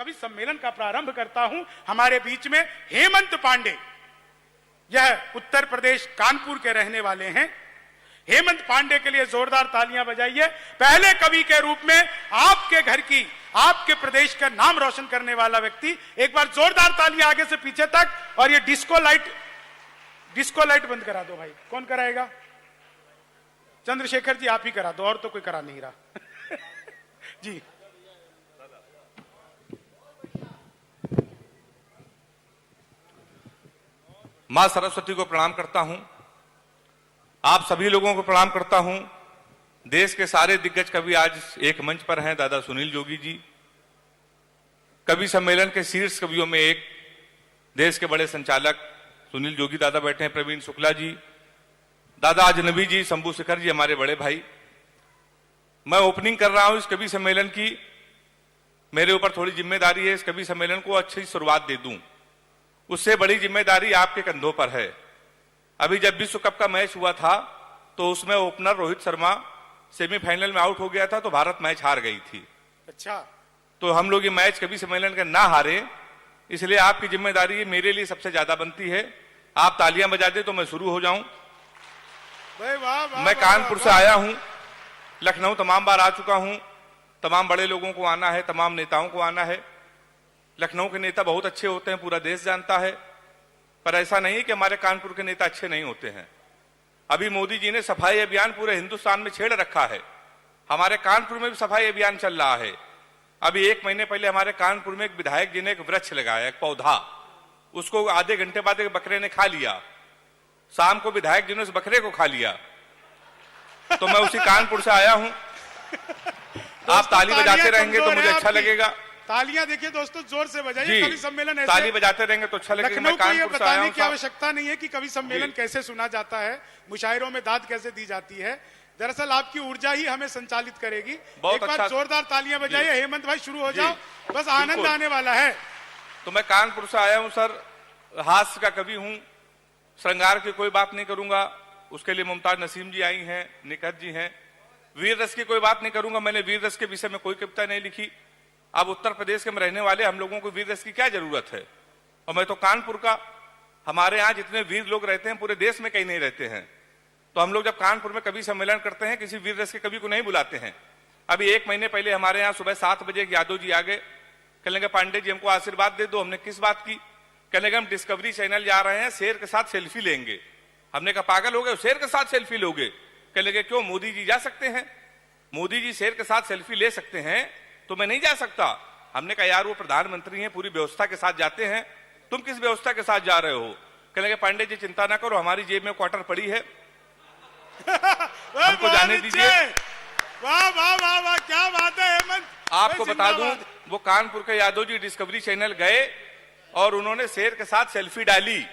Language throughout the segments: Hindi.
कवि सम्मेलन का प्रारंभ करता हूं। हमारे बीच में हेमंत पांडे, यह उत्तर प्रदेश कानपुर के रहने वाले हैं। हेमंत पांडे के लिए जोरदार तालियां बजाइए। पहले कवि के रूप में आपके घर की, आपके प्रदेश का नाम रोशन करने वाला व्यक्ति। एक बार जोरदार तालियां आगे से पीछे तक। और ये डिस्को लाइट बंद करा दो भाई। कौन कराएगा? चंद्रशेखर जी आप ही करा दो, और तो कोई करा नहीं रहा। जी मां सरस्वती को प्रणाम करता हूं, आप सभी लोगों को प्रणाम करता हूं। देश के सारे दिग्गज कवि आज एक मंच पर हैं। दादा सुनील जोगी जी, कवि सम्मेलन के शीर्ष कवियों में एक देश के बड़े संचालक सुनील जोगी दादा बैठे हैं, प्रवीण शुक्ला जी, दादा अजनबी जी, शंभू शेखर जी हमारे बड़े भाई। मैं ओपनिंग कर रहा हूं इस कवि सम्मेलन की। मेरे ऊपर थोड़ी जिम्मेदारी है इस कवि सम्मेलन को अच्छी शुरुआत दे दूं। उससे बड़ी जिम्मेदारी आपके कंधों पर है। अभी जब विश्व कप का मैच हुआ था तो उसमें ओपनर रोहित शर्मा सेमीफाइनल में आउट हो गया था तो भारत मैच हार गई थी। अच्छा, तो हम लोग ये मैच कवि सम्मेलन का ना हारे, इसलिए आपकी जिम्मेदारी मेरे लिए सबसे ज्यादा बनती है। आप तालियां बजा दे तो मैं शुरू हो जाऊं। मैं कानपुर से आया हूं, लखनऊ तमाम बार आ चुका हूं। तमाम बड़े लोगों को आना है, तमाम नेताओं को आना है। लखनऊ के नेता बहुत अच्छे होते हैं, पूरा देश जानता है, पर ऐसा नहीं कि हमारे कानपुर के नेता अच्छे नहीं होते हैं। अभी मोदी जी ने सफाई अभियान पूरे हिंदुस्तान में छेड़ रखा है। हमारे कानपुर में भी सफाई अभियान चल रहा है। अभी 1 महीने पहले हमारे कानपुर में एक विधायक जी ने एक वृक्ष लगाया, एक पौधा, उसको आधे घंटे बाद एक बकरे ने खा लिया। शाम को विधायक जी ने उस बकरे को खा लिया। तो मैं उसी कानपुर से आया हूं। आप ताली बजाते रहेंगे तो मुझे अच्छा लगेगा। तालियां देखिए दोस्तों, जोर से बजाइए। कवि सम्मेलन ऐसे ताली बजाते रहेंगे तो अच्छा लगेगा। लखनऊ को ये बताने की आवश्यकता नहीं है कि कवि सम्मेलन कैसे सुना जाता है, मुशायरों में दाद कैसे दी जाती है। दरअसल आपकी ऊर्जा ही हमें संचालित करेगी। एक बार जोरदार तालियां बजाइए। हेमंत भाई शुरू हो जाओ, बस आनंद आने वाला है। तो मैं कानपुर से आया हूं सर, हास्य का कवि हूं, श्रृंगार की कोई बात नहीं करूंगा, उसके लिए मुमताज नसीम जी आई हैं, निकहत जी हैं। वीर रस की कोई बात नहीं करूंगा, मैंने वीर रस के विषय में कोई कविता नहीं लिखी। अब उत्तर प्रदेश के में रहने वाले हम लोगों को वीर रस की क्या जरूरत है? और मैं तो कानपुर का, हमारे यहाँ जितने वीर लोग रहते हैं पूरे देश में कहीं नहीं रहते हैं। तो हम लोग जब कानपुर में कवि सम्मेलन करते हैं किसी वीर रस के कवि को नहीं बुलाते हैं। अभी 1 महीने पहले हमारे यहाँ सुबह 7 बजे यादव जी आ गए, कहने लगे पांडे जी हमको आशीर्वाद दे दो। हमने किस बात की? कहने लगे हम डिस्कवरी चैनल जा रहे हैं, शेर के साथ सेल्फी लेंगे। हमने कहा पागल हो गए, शेर के साथ सेल्फी लोगे? कहने लगे क्यों, मोदी जी जा सकते हैं, मोदी जी शेर के साथ सेल्फी ले सकते हैं तो मैं नहीं जा सकता। हमने कहा यार वो प्रधानमंत्री हैं, पूरी व्यवस्था के साथ जाते हैं, तुम किस व्यवस्था के साथ जा रहे हो? कहने लगे पांडे जी चिंता ना करो, हमारी जेब में क्वार्टर पड़ी है, हमको जाने दीजिए। वाह वाह वाह वाह, क्या बात है हेमंत। आपको बता दूं वो कानपुर के यादव जी डिस्कवरी चैनल गए और उन्होंने शेर के साथ सेल्फी डाली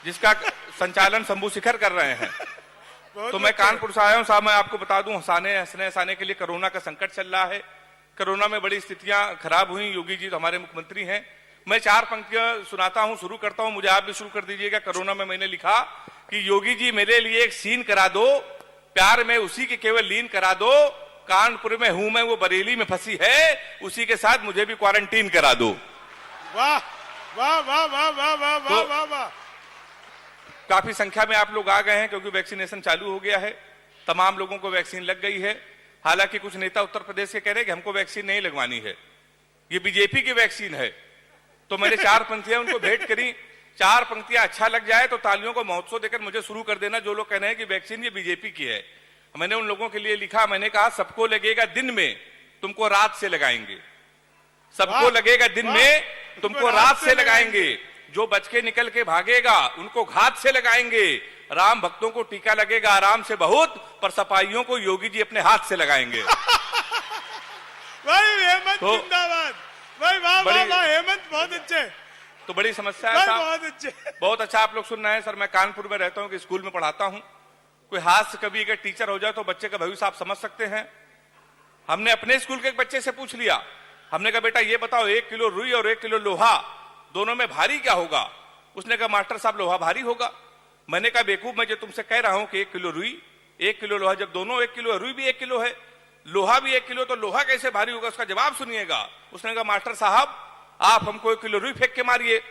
जिसका संचालन शंभू शेखर कर रहे हैं। तो मैं कानपुर से आया हूं साहब, मैं आपको बता दूं हंसने हंसाने के लिए कोरोना का संकट चल रहा है। कोरोना में बड़ी स्थितियां खराब हुई। योगी जी तो हमारे मुख्यमंत्री हैं। मैं 4 पंक्तियां सुनाता हूं, शुरू करता हूं, मुझे आप भी शुरू कर दीजिएगा। कोरोना में मैंने लिखा कि योगी जी मेरे लिए एक सीन करा दो, प्यार में उसी के केवल लीन करा दो, कानपुर में हूं मैं वो बरेली में फंसी है, उसी के साथ मुझे भी क्वारंटीन करा दो। वाह वाह वाह वाह वाह वाह वाह वाह वाह। काफी संख्या में आप लोग आ गए हैं क्योंकि वैक्सीनेशन चालू हो गया है, तमाम लोगों को वैक्सीन लग गई है। हालांकि कुछ नेता उत्तर प्रदेश के कह रहे हैं कि हमको वैक्सीन नहीं लगवानी है, ये बीजेपी की वैक्सीन है। तो मैंने 4 पंक्तियां उनको भेंट करी। 4 पंक्तियां अच्छा लग जाए तो तालियों को महोत्सव देकर मुझे शुरू कर देना। जो लोग कह रहे हैं कि वैक्सीन ये बीजेपी की है, मैंने उन लोगों के लिए लिखा, मैंने कहा सबको लगेगा दिन में, तुमको रात से लगाएंगे। सबको लगेगा दिन में, तुमको रात से लगाएंगे। जो बच के निकल के भागेगा उनको घात से लगाएंगे। राम भक्तों को टीका लगेगा आराम से बहुत, पर सपाइयों को योगी जी अपने हाथ से लगाएंगे। भाई हेमंत जिंदाबाद। भाई वाह वाह वाह हेमंत, बहुत अच्छे। तो बड़ी समस्या है साहब, बहुत अच्छे, बहुत अच्छा आप लोग सुन रहे हैं। सर मैं कानपुर में रहता हूं कि स्कूल में पढ़ाता हूं। कोई हाथ से कभी अगर टीचर हो जाए तो बच्चे का भविष्य आप समझ सकते हैं। हमने अपने स्कूल के एक बच्चे से पूछ लिया, हमने कहा बेटा ये बताओ 1 किलो रुई और 1 किलो लोहा दोनों में भारी क्या होगा? उसने कहा मास्टर साहब लोहा भारी होगा। मैंने कहा बेवकूफ, मैं जो तुमसे कह रहा हूं कि 1 किलो रुई 1 किलो लोहा, जब दोनों 1 किलो है, रुई भी 1 किलो है, लोहा भी 1 किलो, तो लोहा कैसे भारी होगा? उसका जवाब सुनिएगा। उसने कहा मास्टर साहब आप हमको 1 किलो रुई फेंक के मारिए,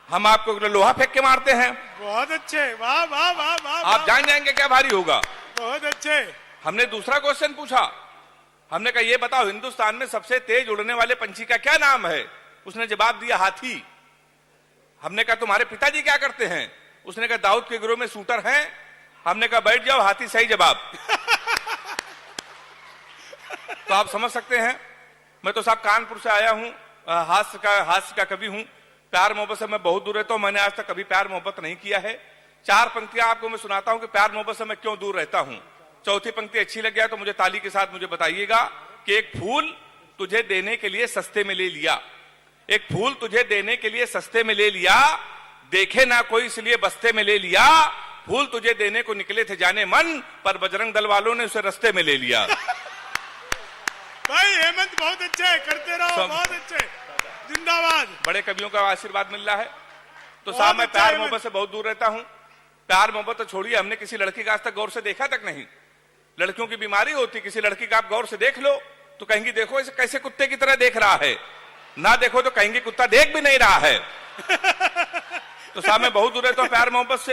हम आपको 1 किलो लोहा फेंक के मारते हैं। बहुत अच्छे, वाह वाह वाह वाह। आप जान जाएंगे क्या भारी होगा। बहुत अच्छे। हमने दूसरा क्वेश्चन पूछा, हमने कहा ये बताओ हिंदुस्तान में सबसे तेज उड़ने वाले पंछी का क्या नाम है? उसने जवाब दिया हाथी। हमने कहा तुम्हारे पिताजी क्या करते हैं? उसने कहा दाऊद के गिरोह में शूटर हैं। हमने कहा बैठ जाओ, हाथी सही जवाब। तो आप समझ सकते हैं, मैं तो साहब कानपुर से आया हूं, हास्य का कवि हूं। प्यार मोहब्बत से मैं बहुत दूर रहता हूं, मैंने आज तक कभी प्यार मोहब्बत नहीं किया है। 4 पंक्तियां आपको मैं सुनाता हूं कि प्यार मोहब्बत से मैं क्यों दूर रहता हूं। चौथी पंक्ति अच्छी लग गया तो मुझे ताली के साथ मुझे बताइएगा कि एक फूल तुझे देने के लिए सस्ते में ले लिया, एक फूल तुझे देने के लिए सस्ते में ले लिया, देखे ना कोई इसलिए बस्ते में ले लिया, फूल तुझे देने को निकले थे जाने मन, पर बजरंग दल वालों ने उसे रस्ते में ले लिया। भाई हेमंत बहुत अच्छे, करते रहो, बहुत अच्छे, जिंदाबाद। बड़े कवियों का आशीर्वाद मिल रहा है। तो साहब मैं प्यार मोहब्बत से बहुत दूर रहता हूं। प्यार मोहब्बत तो छोड़िए, हमने किसी लड़की का आज तक गौर से देखा तक नहीं। लड़कियों की बीमारी होती, किसी लड़की का आप गौर से देख लो तो कहेंगी देखो इसे कैसे कुत्ते की तरह देख रहा है, ना देखो तो कहेंगे कुत्ता देख भी नहीं रहा है। तो साहब मैं बहुत दूर रहता हूं प्यार मोहब्बत से।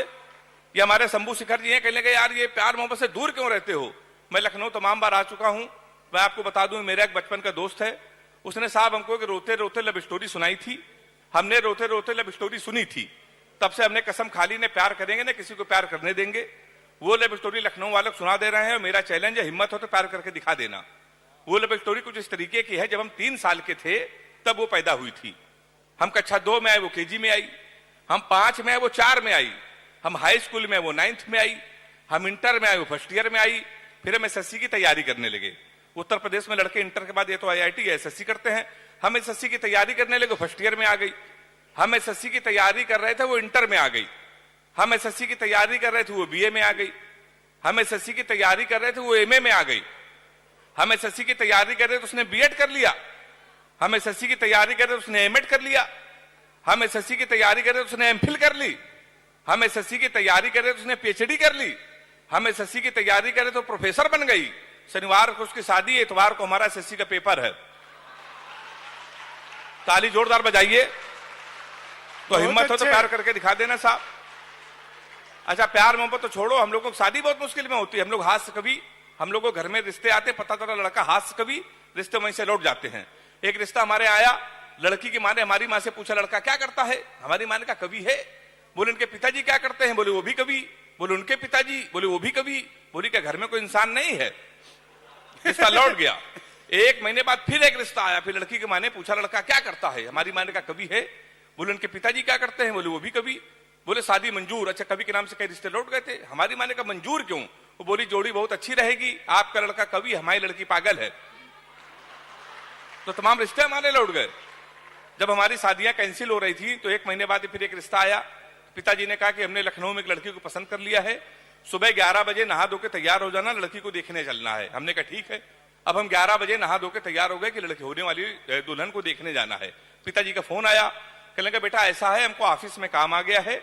ये हमारे शंभू शिखर जी हैं, कहने लगे यार ये प्यार मोहब्बत से दूर क्यों रहते हो? मैं लखनऊ तमाम बार आ चुका हूं। मैं आपको बता दूं मेरा एक बचपन का दोस्त है, उसने साहब हमको एक रोते रोते लव स्टोरी सुनाई थी। हमने रोते रोते लव स्टोरी सुनी थी, तब से हमने कसम खा ली ने प्यार करेंगे ना किसी को प्यार करने देंगे। वो लव स्टोरी लखनऊ वालों को सुना दे रहे हैं और मेरा चैलेंज है हिम्मत हो तो प्यार करके दिखा देना। वो लव स्टोरी कुछ इस तरीके की है, जब हम 3 साल के थे तब वो पैदा हुई थी। हम कक्षा 2 में आए, वो केजी में आई। हम 5 में आए, वो 4 में आई। हम हाई स्कूल में, वो 9th में आई। हम इंटर में आए, वो 1st ईयर में आई। फिर हम SSC की तैयारी करने लगे। उत्तर प्रदेश में लड़के इंटर के बाद ये तो IIT SSC करते हैं, हम SSC की तैयारी करने लगे, 1st ईयर में आ गई। हम SSC की तैयारी कर रहे थे, वो इंटर में आ गई। हम SSC की तैयारी कर रहे थे, वो BA में आ गई। हम SSC की तैयारी कर रहे थे, वो MA में आ गई। हम SSC की तैयारी कर रहे थे, उसने B.Ed कर लिया। हम SSC की तैयारी कर रहे थे, उसने M.Ed कर लिया। हम SSC की तैयारी कर रहे थे, उसने MPhil कर ली। हम SSC की तैयारी कर रहे थे, उसने PhD कर ली। हम SSC की तैयारी कर रहे थे, प्रोफेसर बन गई। शनिवार को उसकी शादी, इतवार को हमारा SSC का पेपर है। ताली जोरदार बजाइए। तो हिम्मत हो तो प्यार करके दिखा देना साहब। अच्छा प्यार मोहब्बत तो छोड़ो, हम लोगों को शादी बहुत मुश्किल में होती है। हम लोग हास्य कवि, हम लोगों को घर में रिश्ते आते, पता चला लड़का हास्य कवि, रिश्ते वहीं से लौट जाते हैं। एक रिश्ता हमारे आया, लड़की की माँ ने हमारी माँ से पूछा लड़का क्या करता है? हमारी माँ ने कहा कवि है। बोले उनके पिताजी क्या करते हैं? बोले वो भी कवि। बोले उनके पिताजी? बोले वो भी कवि। बोली क्या घर में कोई इंसान नहीं है? रिश्ता लौट गया। 1 महीने बाद फिर एक रिश्ता आया, फिर लड़की की माँ ने पूछा लड़का क्या करता है? हमारी माँ ने कहा कवि है। बोले उनके पिताजी क्या करते हैं? बोले वो भी कवि। बोले शादी मंजूर। अच्छा कवि के नाम से कई रिश्ते लौट गए थे। हमारी माँ ने कहा मंजूर क्यों? वो बोली जोड़ी बहुत अच्छी रहेगी, आपका लड़का कवि, हमारी लड़की पागल है। तो तमाम रिश्ते हमारे लौट गए। जब हमारी शादियां कैंसिल हो रही थी तो 1 महीने बाद फिर एक रिश्ता आया। पिताजी ने कहा कि हमने लखनऊ में एक लड़की को पसंद कर लिया है, सुबह 11 बजे नहा धो के तैयार हो जाना, लड़की को देखने चलना है। हमने कहा ठीक है। अब हम 11 बजे नहा धो के तैयार हो गए कि लड़की होने वाली दुल्हन को देखने जाना है। पिताजी का फोन आया, कहने लगा बेटा ऐसा है हमको ऑफिस में काम आ गया है,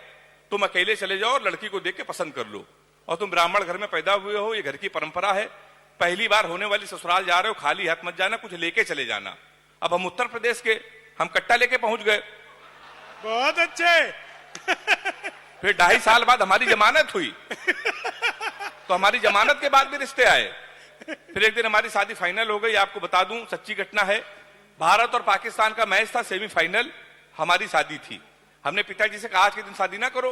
तुम अकेले चले जाओ और लड़की को देख के पसंद कर लो, और तुम ब्राह्मण घर में पैदा हुए हो, ये घर की परंपरा है, पहली बार होने वाली ससुराल जा रहे हो, खाली हाथ मत जाना, कुछ लेके चले जाना। अब हम उत्तर प्रदेश के, हम कट्टा लेके पहुंच गए। बहुत अच्छे। फिर 2.5 साल बाद हमारी जमानत हुई, तो हमारी जमानत के बाद भी रिश्ते आए। फिर एक दिन हमारी शादी फाइनल हो गई। आपको बता दूं सच्ची घटना है, भारत और पाकिस्तान का मैच था, सेमीफाइनल, हमारी शादी थी। हमने पिताजी से कहा आज के दिन शादी ना करो,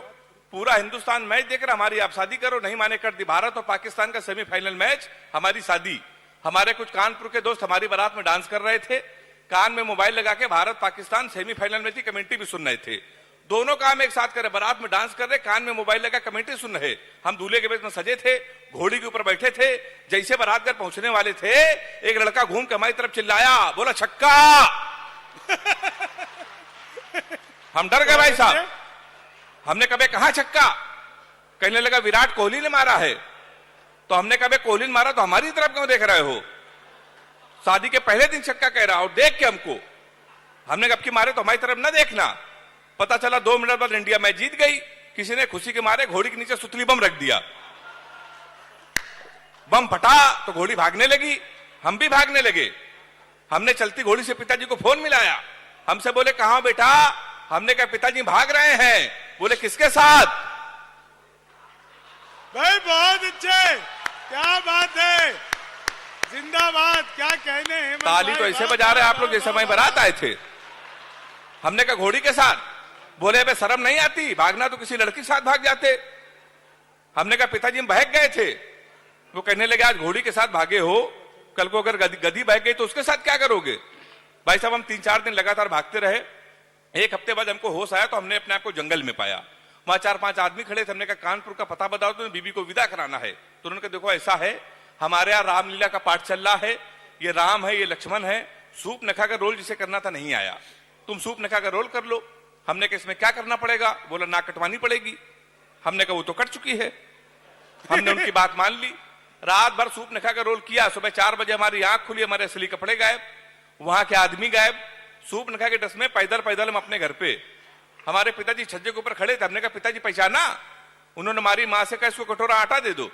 पूरा हिंदुस्तान मैच देख रहा, हमारी आप शादी करो। नहीं माने, कर दी। भारत और पाकिस्तान का सेमीफाइनल मैच, हमारी शादी। हमारे कुछ कानपुर के दोस्त हमारी बारात में डांस कर रहे थे, कान में मोबाइल लगा के भारत पाकिस्तान सेमीफाइनल में थी, कमेंट्री भी सुन रहे थे। दोनों काम एक साथ करे, बारात में डांस कर रहे, कान में मोबाइल लगा, कमेंट्री सुन रहे। हम दूल्हे के बेच में सजे थे, घोड़ी के ऊपर बैठे थे। जैसे बारात घर पहुंचने वाले थे, एक लड़का घूम के हमारी तरफ चिल्लाया, बोला छक्का। हम डर गए भाई साहब। हमने कहा कहां छक्का? कहने लगा विराट कोहली ने मारा है। तो हमने कहा कोहली ने मारा तो हमारी तरफ क्यों देख रहे हो? शादी के पहले दिन छक्का कह रहा, और देख के हमको। हमने कहा अब की मारे तो हमारी तरफ ना देखना। पता चला 2 मिनट बाद इंडिया मैच जीत गई। किसी ने खुशी के मारे घोड़ी के नीचे सुतली बम रख दिया। बम फटा तो घोड़ी भागने लगी, हम भी भागने लगे। हमने चलती घोड़ी से पिताजी को फोन मिलाया, हमसे बोले कहां हो बेटा? हमने कहा पिताजी भाग रहे हैं। बोले किसके साथ? भाई बहुत अच्छे, क्या बात है, जिंदाबाद, क्या कहने हैं। ताली तो ऐसे बजा रहे आप लोग जैसे मैं बारात आए थे। हमने कहा घोड़ी के साथ। बोले बे शर्म नहीं आती, भागना तो किसी लड़की के साथ भाग जाते। हमने कहा पिताजी हम बहक गए थे। वो कहने लगे आज घोड़ी के साथ भागे हो, कल को अगर गधी बहक गई तो उसके साथ क्या करोगे? भाई साहब हम 3-4 दिन लगातार भागते रहे। एक हफ्ते बाद हमको होश आया तो हमने अपने आप को जंगल में पाया। वहां 4-5 आदमी खड़े थे। हमने कहा कानपुर का पता बताओ, तो बीबी को विदा कराना है। तो उन्होंने कहा देखो ऐसा है, हमारे यहाँ रामलीला का पाठ चल रहा है, ये राम है ये लक्ष्मण है, सूप नखा का रोल जिसे करना था नहीं आया, तुम सूप नखा का रोल कर लो। हमने कहा इसमें क्या करना पड़ेगा? बोला नाक कटवानी पड़ेगी। हमने कहा वो तो कट चुकी है। हमने उनकी बात मान ली। रात भर सूप नखा का रोल किया। सुबह 4 बजे हमारी आंख खुली, हमारे असली कपड़े गायब, वहां के आदमी गायब। सूप नखा के डस में पैदल पैदल हम अपने घर पे। हमारे पिताजी छज्जे के ऊपर खड़े थे। हमने कहा पिताजी पहचाना? उन्होंने हमारी मां से कहा इसको कटोरा आटा दे दो।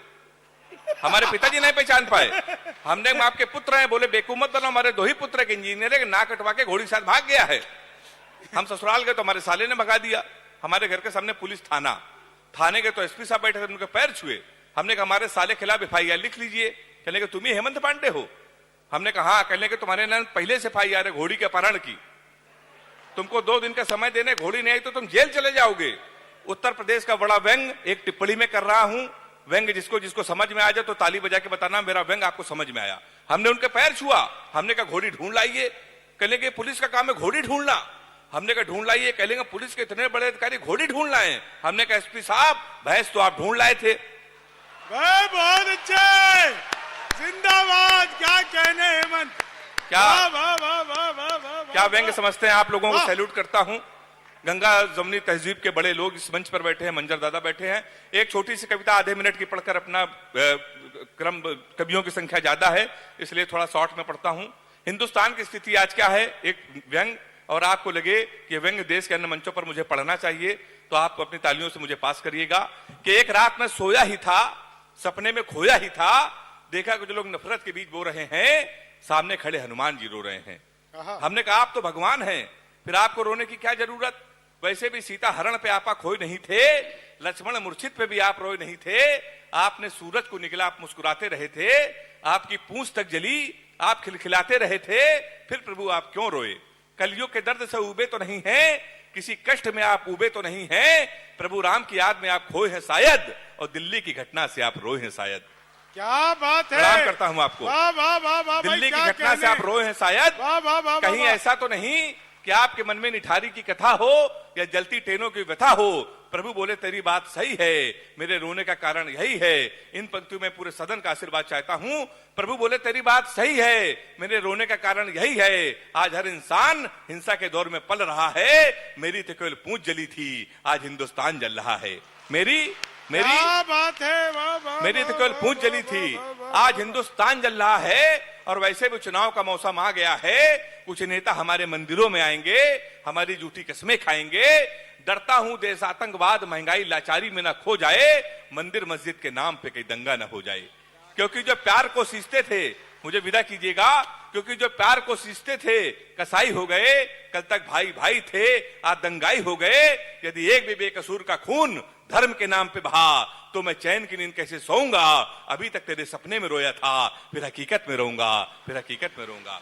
हमारे पिताजी नहीं पहचान पाए। हमने आपके पुत्र हैं। बोले बेवकूफ मत बनो, हमारे 2 ही पुत्र के इंजीनियर है, नाक कटवा के घोड़ी साथ भाग गया है। हम ससुराल गए तो हमारे साले ने भगा दिया। हमारे घर के सामने पुलिस थाना, थाने गए तो एसपी साहब बैठे थे, उनके पैर छुए। हमने कहा हमारे साले खिलाफ FIR लिख लीजिए। कहने के तुम ही हेमंत पांडे हो? हमने कहा हाँ। कहने के तुम्हारे नाम पहले से FIR है घोड़ी के अपहरण की, तुमको 2 दिन का समय देने, घोड़ी नहीं आई तो तुम जेल चले जाओगे। उत्तर प्रदेश का बड़ा व्यंग एक टिप्पणी में कर रहा हूं। व्यंग जिसको जिसको समझ में आ जाए तो ताली बजा के बताना मेरा व्यंग आपको समझ में आया। हमने उनके पैर छुआ। हमने कहा घोड़ी ढूंढ लाइए। कहने के पुलिस का काम है घोड़ी ढूंढना। हमने कहा ढूंढ लाइए। कहेंगे पुलिस के इतने बड़े अधिकारी घोड़ी ढूंढ लाए। हमने कहा एसपी साहब भैंस तो आप ढूंढ लाए थे। बहुत अच्छे, जिंदाबाद, क्या कहने हेमंत, क्या वाह क्या व्यंग समझते हैं आप लोगों को सैल्यूट करता हूं। गंगा जमुनी तहजीब के बड़े लोग इस मंच पर बैठे हैं, मंजर दादा बैठे हैं। एक छोटी सी कविता आधे मिनट की पढ़कर अपना क्रम, कवियों की संख्या ज्यादा है इसलिए थोड़ा शॉर्ट में पढ़ता हूं। हिंदुस्तान की स्थिति आज क्या है, एक व्यंग, और आपको लगे कि व्यंग देश के अन्य मंचों पर मुझे पढ़ना चाहिए तो आप अपनी तालियों से मुझे पास करिएगा। कि एक रात में सोया ही था, सपने में खोया ही था, देखा कुछ लोग नफरत के बीच बो रहे हैं, सामने खड़े हनुमान जी रो रहे हैं। हमने कहा आप तो भगवान हैं, फिर आपको रोने की क्या जरूरत? वैसे भी सीता हरण पे आपा खोए नहीं थे, लक्ष्मण मूर्छित पे भी आप रोए नहीं थे। आपने सूरज को निकला, आप मुस्कुराते रहे थे, आपकी पूंछ तक जली, आप खिलखिलाते रहे थे, फिर प्रभु आप क्यों रोए? कलियुग के दर्द से उबे तो नहीं है, किसी कष्ट में आप उबे तो नहीं है, प्रभु राम की याद में आप खोए हैं शायद, और दिल्ली की घटना से आप रोए हैं शायद। क्या बात है, प्रणाम करता हूं आपको। वाह वाह वाह वाह, दिल्ली की घटना से आप रोए हैं शायद। वाह वाह वाह, कहीं ऐसा तो नहीं कि आपके मन में निठारी की कथा हो या जलती ट्रेनों की व्यथा हो। प्रभु बोले तेरी बात सही है, मेरे रोने का कारण यही है। इन पंक्तियों में पूरे सदन का आशीर्वाद चाहता हूं। प्रभु बोले तेरी बात सही है, मेरे रोने का कारण यही है। आज हर इंसान हिंसा के दौर में पल रहा है, मेरी तो केवल पूंछ जली थी, आज हिंदुस्तान जल रहा है। मेरी बात है, वाह वाह, मेरी तो केवल पूंछ जली थी, आज हिंदुस्तान जल रहा है। और वैसे भी चुनाव का मौसम आ गया है, कुछ नेता हमारे मंदिरों में आएंगे, हमारी झूठी कस्में खाएंगे। डरता हूं देश आतंकवाद महंगाई लाचारी में ना खो जाए, मंदिर मस्जिद के नाम पे कहीं दंगा ना हो जाए। क्योंकि जो प्यार को सींचते थे, मुझे विदा कीजिएगा, क्योंकि जो प्यार को सींचते थे कसाई हो गए, कल तक भाई भाई थे आज दंगाई हो गए। यदि एक भी बेकसूर का खून धर्म के नाम पे बहा तो मैं चैन की नींद कैसे सोऊंगा? अभी तक तेरे सपने में रोया था, फिर हकीकत में रोऊंगा, फिर हकीकत में रोऊंगा।